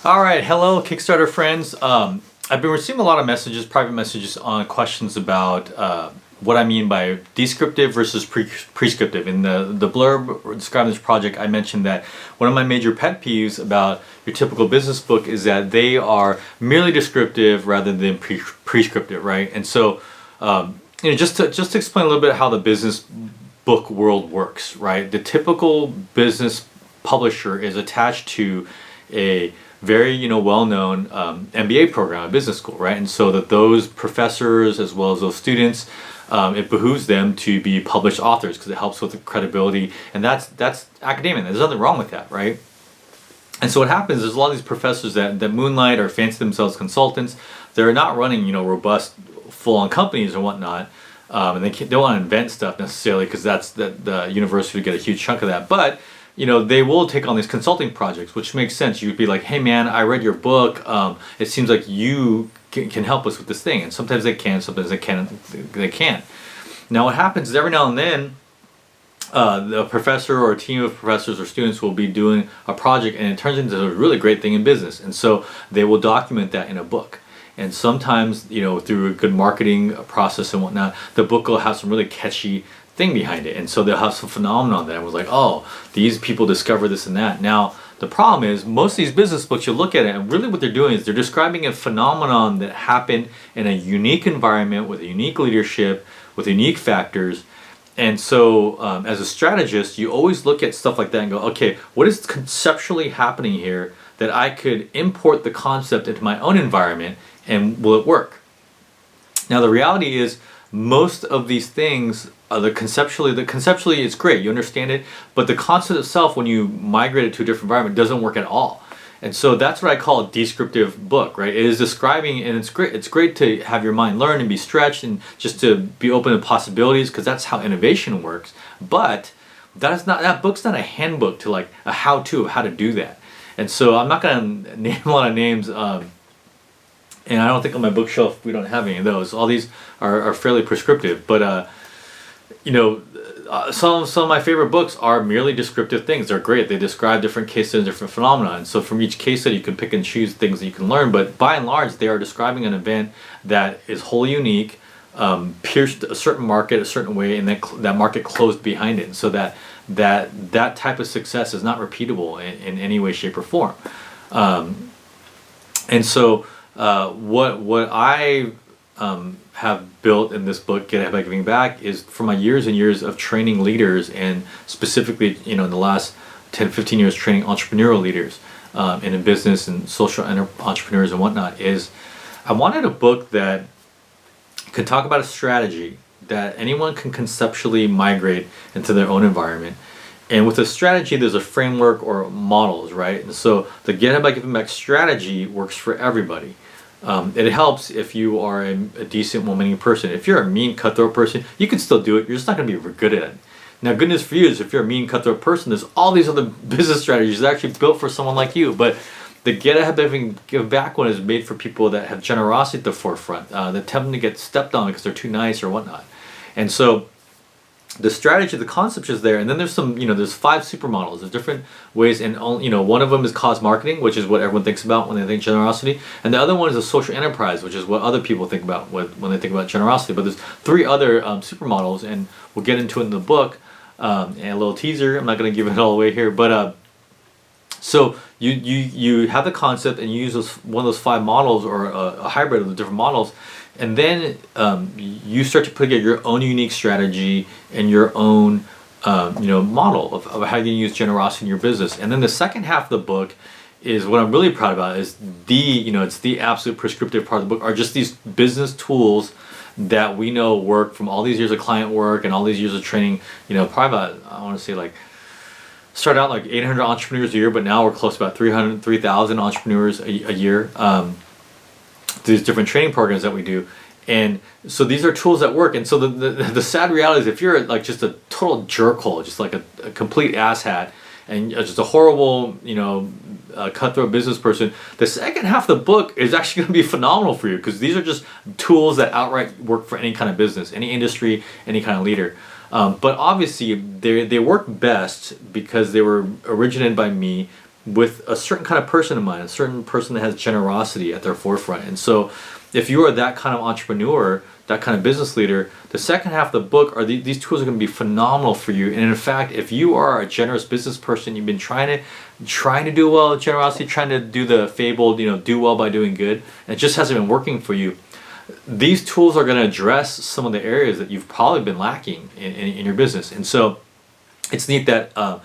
All right, hello Kickstarter friends. I've been receiving a lot of messages, private messages on questions about what I mean by descriptive versus prescriptive. In the blurb describing this project, I mentioned that one of my major pet peeves about your typical business book is that they are merely descriptive rather than prescriptive, right? And so, just to explain a little bit how the business book world works, right? The typical business publisher is attached to a very well-known MBA program, a business school, right? And so that those professors as well as those students, it behooves them to be published authors because it helps with the credibility, and that's academia. There's nothing wrong with that, right? And so what happens is a lot of these professors that moonlight or fancy themselves consultants, they're not running robust, full-on companies or whatnot, and they don't want to invent stuff necessarily because that's the university would get a huge chunk of that, but they will take on these consulting projects, which makes sense. You'd be like, hey man, I read your book. It seems like you can help us with this thing. And sometimes they can, sometimes they can't. Now what happens is every now and then, the professor or a team of professors or students will be doing a project and it turns into a really great thing in business. And so they will document that in a book. And sometimes, through a good marketing process and whatnot, the book will have some really catchy thing behind it, and so they'll have some phenomenon that was like, oh, these people discover this and that. Now the problem is most of these business books, you look at it and really what they're doing is they're describing a phenomenon that happened in a unique environment with a unique leadership with unique factors. And so as a strategist, you always look at stuff like that and go, okay, what is conceptually happening here that I could import the concept into my own environment, and will it work? Now the reality is most of these things, conceptually it's great, you understand it, but the concept itself, when you migrate it to a different environment, doesn't work at all. And so that's what I call a descriptive book, right? It is describing, and it's great to have your mind learn and be stretched and just to be open to possibilities, because that's how innovation works. But that book's not a handbook to like a how-to of how to do that. And so I'm not going to name a lot of names, and I don't think on my bookshelf we don't have any of those. All these are fairly prescriptive, but some of my favorite books are merely descriptive things. They're great. They describe different case studies, different phenomena, and so from each case study you can pick and choose things that you can learn. But by and large, they are describing an event that is wholly unique, pierced a certain market a certain way, and that market closed behind it. And so that type of success is not repeatable in any way, shape, or form. And so what I have built in this book, Get Ahead by Giving Back, is from my years and years of training leaders, and specifically in the last 10-15 years training entrepreneurial leaders and in business and social entrepreneurs and whatnot, is I wanted a book that could talk about a strategy that anyone can conceptually migrate into their own environment. And with a strategy, there's a framework or models, right? And so the Get Ahead by Giving Back strategy works for everybody. It helps if you are a decent, well-meaning person. If you're a mean, cutthroat person, you can still do it. You're just not going to be very good at it. Now, good news for you is if you're a mean, cutthroat person, there's all these other business strategies that are actually built for someone like you. But the Get Ahead by Give Back one is made for people that have generosity at the forefront, that tend to get stepped on because they're too nice or whatnot. And so the strategy, the concept is there, and then there's some, there's 5 supermodels. There's different ways, and one of them is cause marketing, which is what everyone thinks about when they think generosity, and the other one is a social enterprise, which is what other people think about when they think about generosity. But there's 3 other supermodels, and we'll get into it in the book. And a little teaser. I'm not going to give it all away here, but so you have the concept and you use one of those 5 models or a hybrid of the different models. And then you start to put together your own unique strategy and your own model of how you use generosity in your business. And then the second half of the book is what I'm really proud about, is it's the absolute prescriptive part of the book, are just these business tools that we know work from all these years of client work and all these years of training. Probably about, I want to say started out like 800 entrepreneurs a year, but now we're close to about 3,000 entrepreneurs a year. These different training programs that we do, and so these are tools that work. And so the sad reality is, if you're like just a total jerkhole, just like a complete asshat, and just a horrible cutthroat business person, the second half of the book is actually going to be phenomenal for you, because these are just tools that outright work for any kind of business, any industry, any kind of leader. But obviously they work best because they were originated by me with a certain kind of person in mind, a certain person that has generosity at their forefront. And so if you are that kind of entrepreneur, that kind of business leader, the second half of the book are these tools are going to be phenomenal for you. And in fact, if you are a generous business person, you've been trying to do well with generosity, trying to do the fabled, do well by doing good, and it just hasn't been working for you, these tools are going to address some of the areas that you've probably been lacking in your business. And so it's neat that I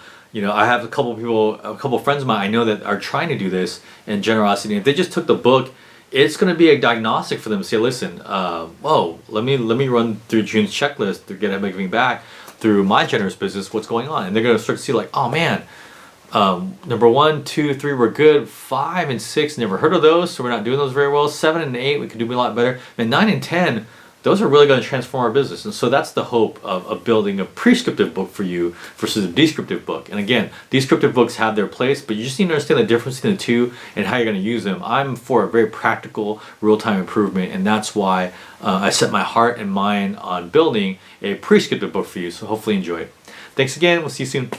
have a couple of friends of mine I know that are trying to do this in generosity. And if they just took the book, it's going to be a diagnostic for them to say, listen, let me run through June's checklist to get everything giving back through my generous business. What's going on? And they're going to start to see like, oh man, number 1, 2, 3 were good. 5 and 6, never heard of those, so we're not doing those very well. 7 and 8, we could do a lot better. And 9 and 10, those are really going to transform our business. And so that's the hope of building a prescriptive book for you versus a descriptive book. And again, descriptive books have their place, but you just need to understand the difference between the two and how you're going to use them. I'm for a very practical, real-time improvement, and that's why I set my heart and mind on building a prescriptive book for you. So hopefully you enjoy it. Thanks again. We'll see you soon.